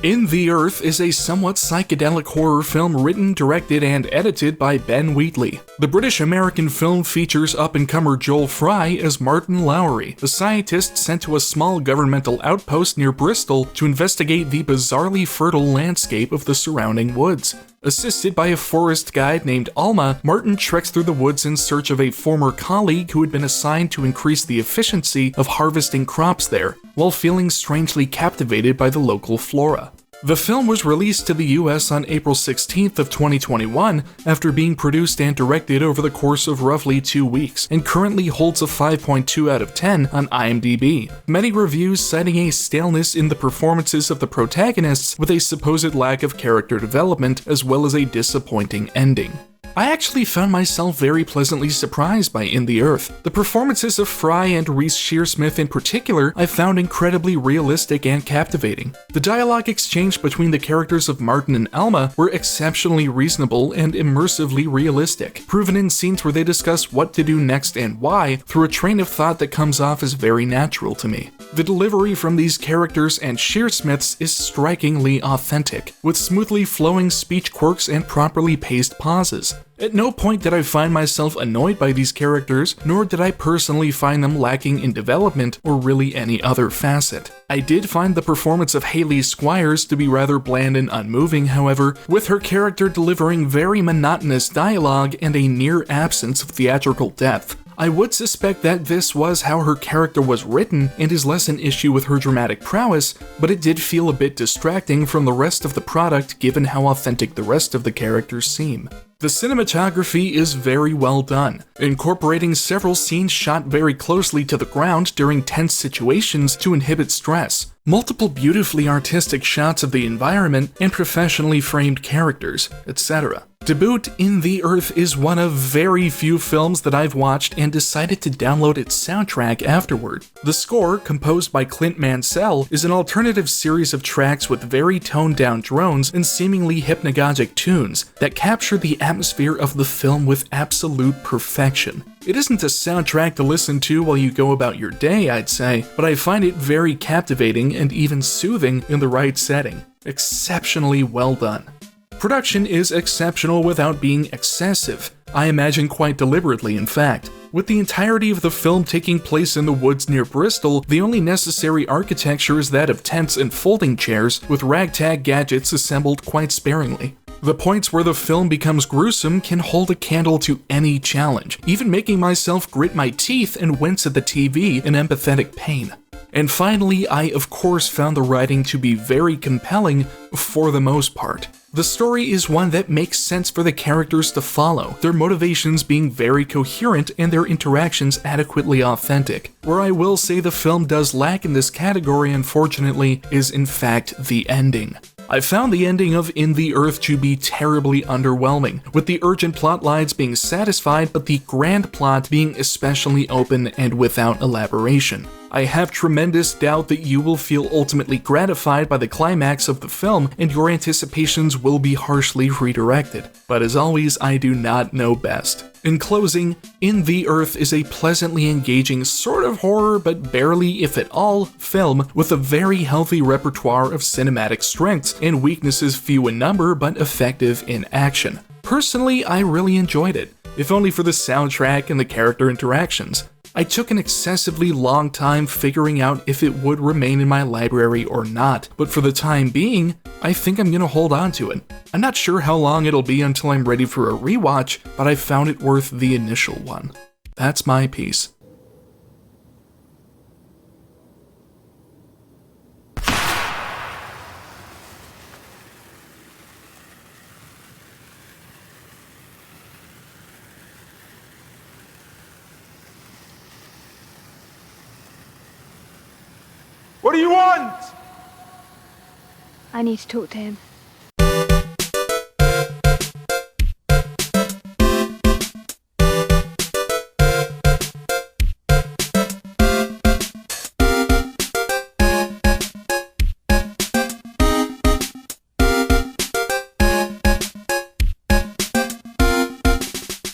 In the Earth is a somewhat psychedelic horror film written, directed, and edited by Ben Wheatley. The British-American film features up-and-comer Joel Fry as Martin Lowry, a scientist sent to a small governmental outpost near Bristol to investigate the bizarrely fertile landscape of the surrounding woods. Assisted by a forest guide named Alma, Martin treks through the woods in search of a former colleague who had been assigned to increase the efficiency of harvesting crops there, while feeling strangely captivated by the local flora. The film was released to the US on April 16th of 2021 after being produced and directed over the course of roughly 2 weeks, and currently holds a 5.2 out of 10 on IMDb. Many reviews citing a staleness in the performances of the protagonists with a supposed lack of character development as well as a disappointing ending. I actually found myself very pleasantly surprised by In the Earth. The performances of Fry and Reese Shearsmith in particular I found incredibly realistic and captivating. The dialogue exchange between the characters of Martin and Alma were exceptionally reasonable and immersively realistic, proven in scenes where they discuss what to do next and why through a train of thought that comes off as very natural to me. The delivery from these characters and Shearsmiths is strikingly authentic, with smoothly flowing speech quirks and properly paced pauses. At no point did I find myself annoyed by these characters, nor did I personally find them lacking in development or really any other facet. I did find the performance of Hayley Squires to be rather bland and unmoving, however, with her character delivering very monotonous dialogue and a near absence of theatrical depth. I would suspect that this was how her character was written and is less an issue with her dramatic prowess, but it did feel a bit distracting from the rest of the product given how authentic the rest of the characters seem. The cinematography is very well done, incorporating several scenes shot very closely to the ground during tense situations to inhibit stress, multiple beautifully artistic shots of the environment, and professionally framed characters, etc. To boot, In the Earth is one of very few films that I've watched and decided to download its soundtrack afterward. The score, composed by Clint Mansell, is an alternative series of tracks with very toned-down drones and seemingly hypnagogic tunes that capture the atmosphere of the film with absolute perfection. It isn't a soundtrack to listen to while you go about your day, I'd say, but I find it very captivating and even soothing in the right setting. Exceptionally well done. Production is exceptional without being excessive. I imagine quite deliberately, in fact. With the entirety of the film taking place in the woods near Bristol, the only necessary architecture is that of tents and folding chairs, with ragtag gadgets assembled quite sparingly. The points where the film becomes gruesome can hold a candle to any challenge, even making myself grit my teeth and wince at the TV in empathetic pain. And finally, I of course found the writing to be very compelling for the most part. The story is one that makes sense for the characters to follow, their motivations being very coherent and their interactions adequately authentic. Where I will say the film does lack in this category, unfortunately, is in fact the ending. I found the ending of In the Earth to be terribly underwhelming, with the urgent plot lines being satisfied but the grand plot being especially open and without elaboration. I have tremendous doubt that you will feel ultimately gratified by the climax of the film and your anticipations will be harshly redirected. But as always, I do not know best. In closing, In the Earth is a pleasantly engaging sort of horror but barely, if at all, film with a very healthy repertoire of cinematic strengths and weaknesses few in number but effective in action. Personally, I really enjoyed it, if only for the soundtrack and the character interactions. I took an excessively long time figuring out if it would remain in my library or not, but for the time being, I think I'm gonna hold on to it. I'm not sure how long it'll be until I'm ready for a rewatch, but I found it worth the initial one. That's my piece. What do you want? I need to talk to him.